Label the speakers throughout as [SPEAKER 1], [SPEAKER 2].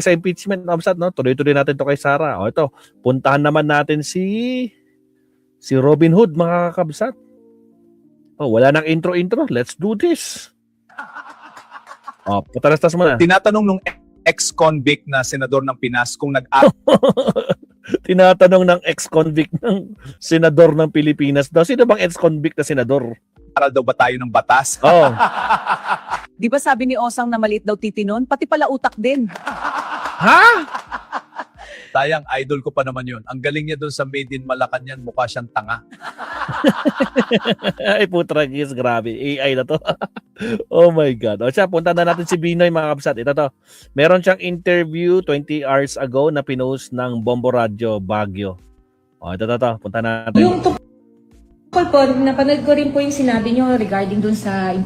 [SPEAKER 1] sa impeachment, Absat, no? Tuloy-tuloy natin to kay Sara. O ito, puntahan naman natin si Robin Hood, mga kakabsat. Oh, wala nang intro-intro. Let's do this. Oh, putalastas mo na.
[SPEAKER 2] Tinatanong nung ex-convict na senador ng Pinas kung
[SPEAKER 1] Tinatanong ng ex-convict ng senador ng Pilipinas daw. Sino bang ex-convict na senador?
[SPEAKER 2] nag-aral daw ba tayo ng batas?
[SPEAKER 1] Oh.
[SPEAKER 3] Di ba sabi ni Osang na maliit daw titinon? Pati pala utak din.
[SPEAKER 1] Ha?
[SPEAKER 2] Tayang idol ko pa naman yun. Ang galing niya doon sa Made in Malacanang, mukha siyang tanga.
[SPEAKER 1] Ay, putragis, grabe. AI na to. Oh my God. O siya, punta na natin si Binoy, mga kabsat. Ito to. Meron siyang interview 20 hours ago na pinost ng Bombo Radio Baguio. O, ito. Punta natin.
[SPEAKER 4] Yung tungkol po, napanood ko rin po yung sinabi nyo regarding dun sa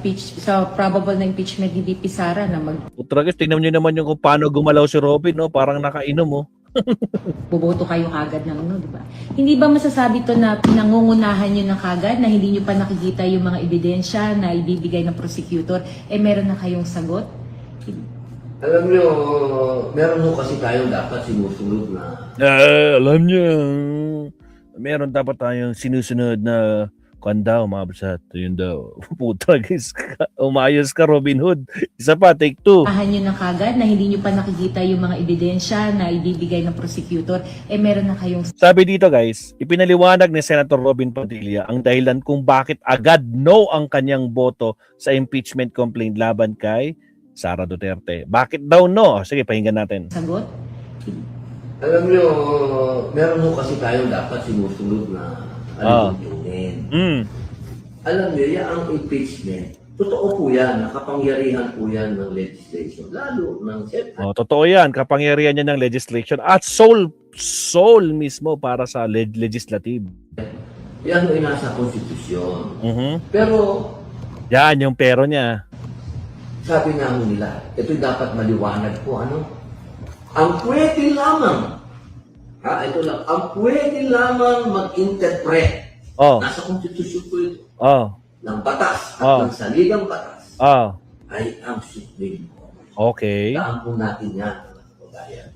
[SPEAKER 4] probable na impeachment ni VP Sara na
[SPEAKER 1] Putragis, tingnan nyo naman yung kung paano gumalaw si Robin, no? Parang nakainom, oh.
[SPEAKER 4] boboto kayo kagad ng di ba? Hindi ba masasabi to na pinangungunahan nyo na kagad na hindi nyo pa nakikita yung mga ebidensya na ibibigay ng prosecutor, meron na kayong sagot?
[SPEAKER 5] Alam nyo, meron ho kasi tayong dapat sinusunod na...
[SPEAKER 1] Alam nyo, meron dapat tayong sinusunod na daw, mga kabsat. Yun daw. Putragis ka. Umayos ka, Robin Hood. Isa pa, take 2.
[SPEAKER 4] Nyo na kagad na hindi nyo pa nakikita yung mga ebidensya na ibibigay ng prosecutor, meron na kayong...
[SPEAKER 1] Sabi dito, guys, ipinaliwanag ni Senator Robin Padilla ang dahilan kung bakit agad no ang kanyang boto sa impeachment complaint laban kay Sara Duterte. Bakit daw no? Sige, pakinggan natin.
[SPEAKER 4] Sagot?
[SPEAKER 5] Alam nyo, meron ho kasi tayong dapat sinusunod na alibugin. Alam nyo, yan ang impeachment. Totoo po yan, nakapangyarihan po yan ng legislation. Lalo ng
[SPEAKER 1] totoo yan, kapangyarihan niya ng legislation at sole mismo para sa legislative.
[SPEAKER 5] Yan ay nasa konstitusyon. Pero,
[SPEAKER 1] yan yung pero niya.
[SPEAKER 5] sabi nga nila, ito'y dapat maliwanag po, ang pwede lamang, ito lang, ang pwede lamang mag-interpret, nasa konstitusyon po ito, ng batas at ng saligang batas, ay ang Supreme Court.
[SPEAKER 1] Okay.
[SPEAKER 5] Daan po natin yan, mga kababayan.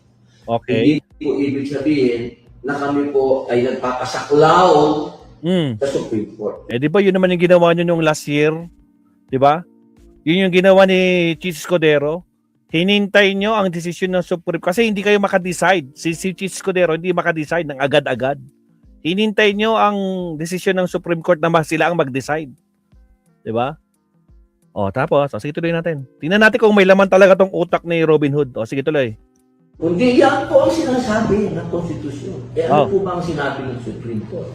[SPEAKER 1] Okay.
[SPEAKER 5] Hindi po ibig sabihin na kami po ay nagpapasaklaw sa Supreme Court.
[SPEAKER 1] Di ba yun naman yung ginawa nyo nung last year? Di ba? Yun yung ginawa ni Chis Escudero. Hinintay nyo ang desisyon ng Supreme kasi hindi kayo makadecide. Si Chis Escudero hindi makadecide ng agad-agad. Hinintay nyo ang desisyon ng Supreme Court na sila ang mag-decide. Diba? Tapos, sige tuloy natin. Tingnan natin kung may laman talaga tong utak ni Robin Hood. Sige tuloy.
[SPEAKER 5] Kundi yan po ang sinasabi ng konstitusyon. Ano po ba ang sinabi ng Supreme Court?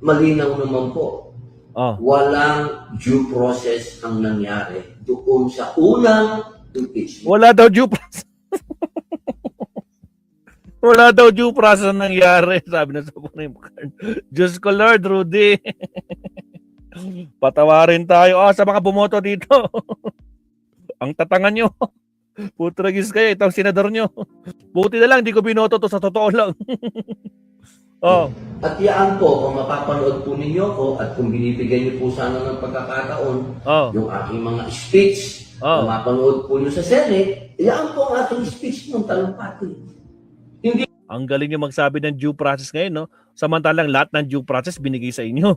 [SPEAKER 5] Malinaw naman po. Walang due process ang nangyari doon sa unang impeachment.
[SPEAKER 1] Wala daw due process. Wala daw due process ang nangyari, sabi na sa Supreme Court. Diyos ko Lord, Rudy. Patawarin tayo. Sa mga bumoto dito. Ang tatangan nyo. Putragis kayo, itong senador nyo. Buti na lang, di ko binoto to sa totoo lang.
[SPEAKER 5] At yaan po, kung mapapanood po ninyo ko at kung binibigyan niyo po sana ng pagkakataon, yung aking mga speech, kung mapanood po niyo sa Senate, yaan po ang aking speech ng talumpati. Hindi.
[SPEAKER 1] Ang galing yung magsabi ng due process ngayon, no? Samantalang lahat ng due process binigay sa inyo.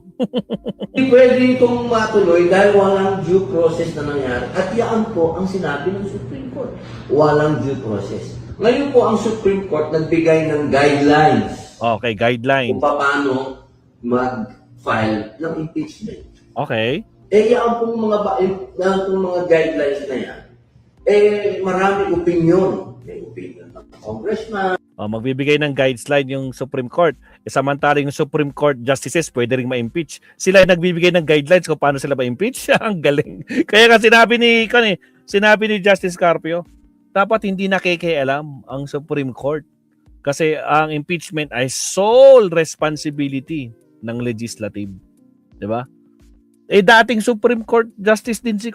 [SPEAKER 5] Hindi pwede itong matuloy dahil walang due process na nangyari. At yaan po ang sinabi ng Supreme Court. Walang due process. Ngayon po ang Supreme Court nagbigay ng guidelines.
[SPEAKER 1] Okay, guidelines.
[SPEAKER 5] Kung paano mag-file ng impeachment.
[SPEAKER 1] Okay.
[SPEAKER 5] Yan pong mga guidelines na yan, marami opinion. May opinion ng congressman.
[SPEAKER 1] Magbibigay ng guideline yung Supreme Court. Samantalang yung Supreme Court justices pwede ring ma-impeach. Sila ay nagbibigay ng guidelines kung paano sila ma-impeach. Ang galing. Kaya nga sinabi ni Justice Carpio, dapat hindi nakikialam ang Supreme Court. Kasi ang impeachment ay sole responsibility ng legislative. 'Di ba? Dating Supreme Court Justice din si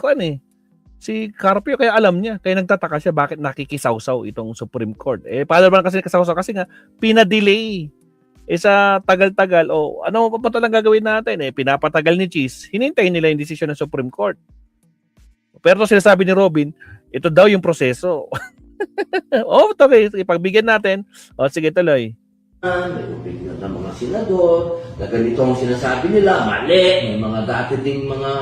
[SPEAKER 1] Carpio, kaya alam niya. Kaya nagtataka siya bakit nakikisawsaw itong Supreme Court. Paano ba kasi nakisawsaw? Kasi nga, pinadelay. Sa tagal-tagal, ano pa lang gagawin natin? Pinapatagal ni Cheese. Hinintay nila yung desisyon ng Supreme Court. Pero sinasabi ni Robin, ito daw yung proseso. Oh, okay. Ipagbigyan natin. O, sige, tuloy.
[SPEAKER 5] May opinion ng mga senador, na ganito ang sinasabi nila, mali. May mga dati ding mga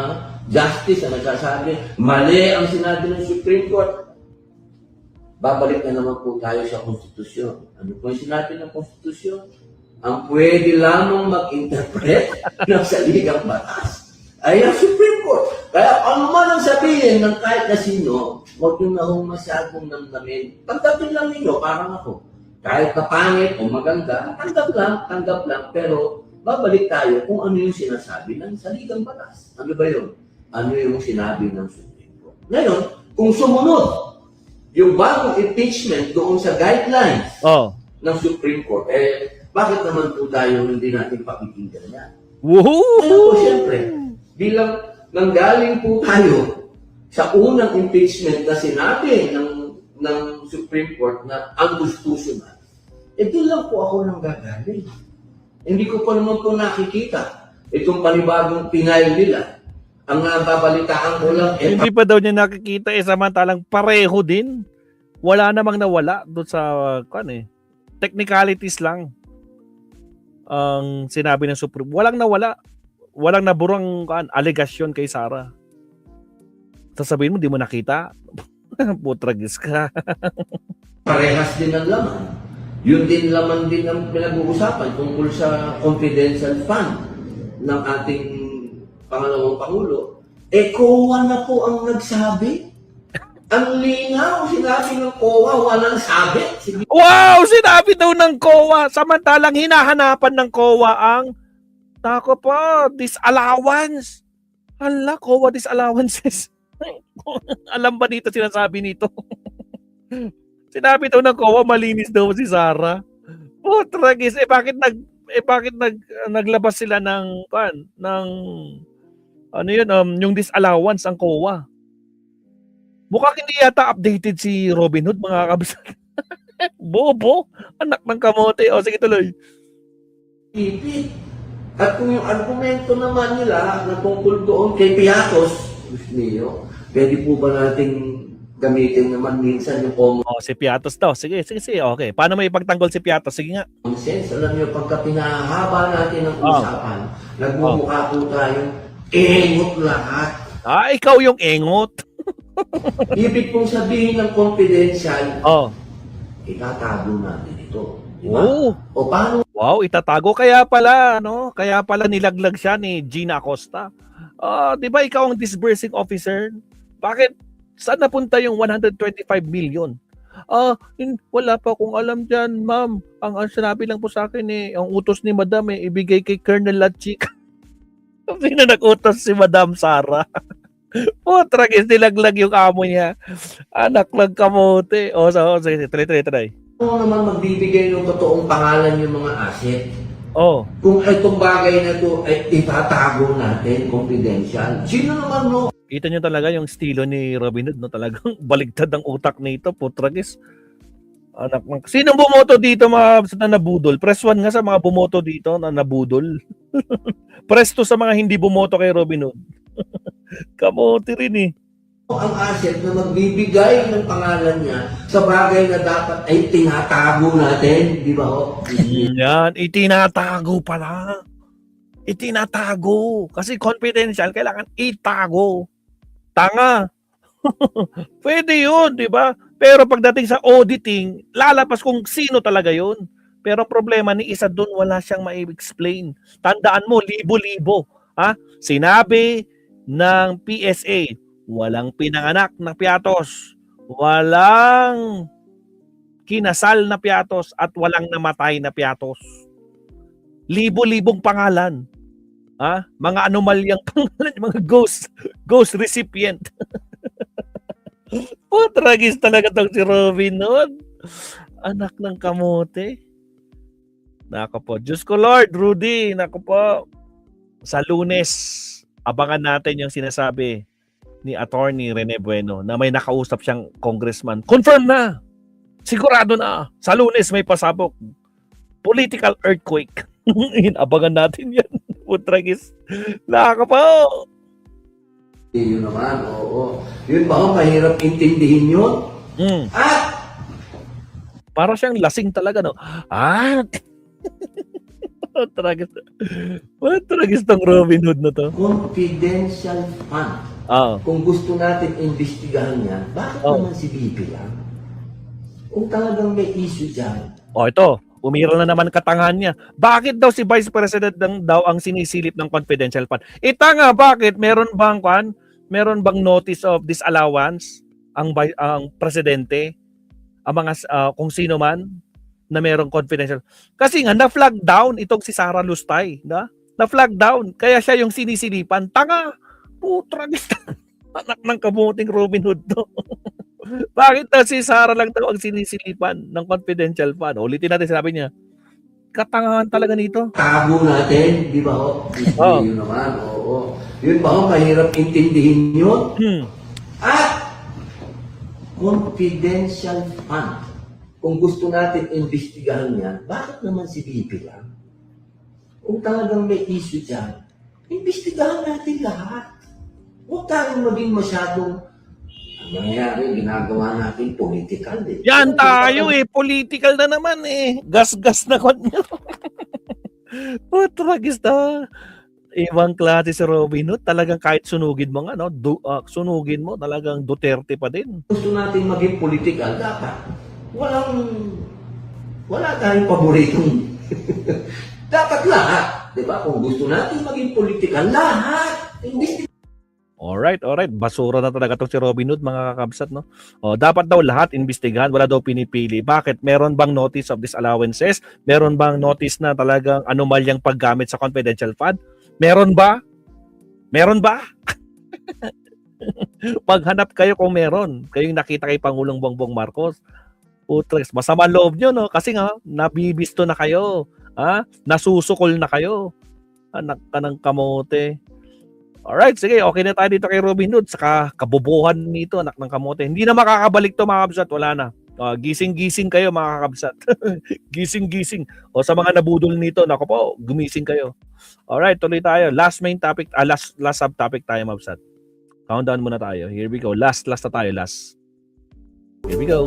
[SPEAKER 5] justice na nagsasabi, mali ang sinabi ng Supreme Court. Babalik na naman po tayo sa konstitusyon. Ano po yung sinabi ng konstitusyon? Ang pwede lamang mag-interpret ng saligang batas ay ang Supreme Court. Kaya ano man ang sabihin ng kahit na sino, huwag nyo na hong masyadong namnamin. Tanggapin lang ninyo, parang ako. Kahit na pangit o maganda, tanggap lang, pero babalik tayo kung ano yung sinasabi ng saligang batas. Ano ba yun? Ano yung sinabi ng Supreme Court? Ngayon, kung sumunod yung bagong impeachment doon sa guidelines
[SPEAKER 1] Oh.
[SPEAKER 5] ng Supreme Court, bakit naman po tayo hindi natin pakikinggan yan?
[SPEAKER 1] Woohoo!
[SPEAKER 5] Ngayon po, siyempre, bilang nanggaling po tayo sa unang impeachment na sinabi ng Supreme Court na unconstitutional, doon lang po ako nanggagaling. Hindi ko pa naman po nakikita itong panibagong Pinay nila. Ang nababalitaan ko lang,
[SPEAKER 1] Hindi pa daw niya nakikita samantalang pareho din. Wala namang nawala doon sa technicalities lang ang sinabi ng Supreme. Walang nawala. Walang naburang alegasyon kay Sara. Sasabihin mo, di mo nakita? Putragis ka.
[SPEAKER 5] parehas din ang laman. Yun din laman din ang pinag-uusapan tungkol sa confidential fund ng ating pangalawang Pangulo. COA na po ang nagsabi. Ang linaw, sinabi ng COA, walang sabi. Sige.
[SPEAKER 1] Wow! Sinabi daw ng COA. Samantalang hinahanapan ng COA ang tako po, disallowance. Hala, COA disallowances. Alam ba dito sinasabi nito? Sinabi daw ng COA, malinis daw si Sara. Putragis, bakit naglabas sila ng ano yun, yung disallowance ang COA. Mukhang hindi yata updated si Robin Hood, mga kabsat. Bobo, anak ng kamote. O, sige tuloy.
[SPEAKER 5] Ipit. At kung yung argumento naman nila na tungkol doon kay Piatos, Diyos niyo, pwede po ba nating gamitin naman minsan yung common
[SPEAKER 1] O, si Piatos daw. Sige, okay. Paano may ipagtanggol si Piatos? Sige nga.
[SPEAKER 5] sense? Alam niyo, pagka pinahaba natin ang usapan, nagmumukha po tayong engot lahat.
[SPEAKER 1] Ikaw yung engot.
[SPEAKER 5] Ibig pong sabihin ng confidential,
[SPEAKER 1] Oh.
[SPEAKER 5] itatago natin ito. Diba?
[SPEAKER 1] Oh.
[SPEAKER 5] O paano
[SPEAKER 1] Wow, itatago. Kaya pala nilaglag siya ni Gina Acosta. 'Di ba ikaw ang disbursing officer? Bakit? Saan napunta yung 125 million? Wala pa akong alam diyan, ma'am. Ang sinabi lang po sa akin ang utos ni Madam ibigay kay Colonel Latchik. Sino nag-utos si Madam Sara? Tragis, nilaglag yung amo niya. Anak lang kamote. Sige, try.
[SPEAKER 5] naman magbibigay ng totoong pangalan yung mga asset?
[SPEAKER 1] Oh.
[SPEAKER 5] Kung itong bagay na ito ay itatago natin, confidential. Sino naman no?
[SPEAKER 1] Kita nyo talaga yung estilo ni Robin Hood, no? Talagang baligtad ang utak nito, putragis. Anak ng... Sinong bumoto dito mga na nabudol? Press 1 nga sa mga bumoto dito na nabudol. Press 2 sa mga hindi bumoto kay Robin Hood. Kamote rin eh.
[SPEAKER 5] Ang asset na magbibigay ng pangalan niya sa bagay na dapat ay tinatago natin. Di ba ho?
[SPEAKER 1] Yan, itinatago pala. Itinatago. Kasi confidential, kailangan itago. Tanga. Pwede yun, di ba? Pero pagdating sa auditing, lalabas kung sino talaga yun. Pero problema ni isa doon, wala siyang ma-explain. Tandaan mo, libo-libo. Sinabi ng PSA, walang pinanganak na Piatos, walang kinasal na Piatos, at walang namatay na Piatos. Libo-libong pangalan. Mga anomalyang pangalan, mga ghost recipient. Tragis talaga tong si Robin Hood. Anak ng kamote. Nako po. Diyos ko Lord, Rudy, nako po. Sa Lunes, abangan natin yung sinasabi ni Attorney Rene Bueno na may nakausap siyang congressman. Confirm na! Sigurado na! Sa Lunes may pasabog. Political earthquake. Abangan natin yan. Putragis. Nako po.
[SPEAKER 5] Yun naman, oo. Yun ba, mahirap intindihin yun? At
[SPEAKER 1] Para siyang lasing talaga, no? Ah! Tragis tong Robin Hood na to.
[SPEAKER 5] Confidential fund.
[SPEAKER 1] Oo.
[SPEAKER 5] Kung gusto natin imbestigahan yan, bakit
[SPEAKER 1] Oh.
[SPEAKER 5] naman si BP lang? Kung talagang may issue dyan,
[SPEAKER 1] Ito. Umiral na naman katangahan niya. Bakit daw si Vice President daw ang sinisilip ng confidential fund? Nga, bakit? Meron bang notice of disallowance ang presidente? Ang mga kung sino man na merong confidential. Kasi nga na-flag down itong si Sara Lustay, na-flag down. Kaya siya yung sinisilipan. Tanga. Putra anak ng kabuting Robin Hood to. Bakit daw si Sara lang daw ang sinisilipan ng confidential fund? Ulitin natin, sinabi niya. Katangahan talaga nito.
[SPEAKER 5] tago natin, di ba ho?
[SPEAKER 1] Oh.
[SPEAKER 5] Yun naman, oo. Yun ba ho, mahirap intindihin yun? At confidential fund. Kung gusto natin imbestigahan yan, bakit naman si BP lang? Kung talagang may issue dyan, imbestigahan natin lahat. Huwag tayong maging masyadong ang nangyayari, ginagawa natin political.
[SPEAKER 1] Yan tayo political na naman Gas-gas na kon nyo. Tragis na. Ibang klase si Robin Hood. Talagang kahit sunugin mo nga, sunugin mo, talagang Duterte pa din.
[SPEAKER 5] Gusto natin maging political, dapat wala tayong paboritong dapat lahat, di ba? Kung gusto natin maging political, lahat.
[SPEAKER 1] Alright. Basura na talaga itong si Robin Hood, mga kakabsat, no? Dapat daw lahat imbestigahan, wala daw pinipili. Bakit? Meron bang notice of disallowances? Meron bang notice na talagang anomalyang paggamit sa confidential fund? Meron ba? Maghanap kayo kung meron. Kayong nakita kay Pangulong Bongbong Marcos. Utres, masama loob nyo, no? Kasi nga, nabibisto na kayo. Nasusukol na kayo. Anak ka ng kamote. Alright, sige, okay na tayo dito kay Robin Hood. Saka kabobohan nito, anak ng kamote. Hindi na makakabalik to, mga kabsat. Wala na. Gising-gising kayo, mga kabsat. Gising-gising. O sa mga nabudol nito, nako po, gumising kayo. Alright, tuloy tayo. Last main topic, last subtopic tayo, mga kabsat. Countdown muna tayo. Here we go. Last na tayo, last. Here we go.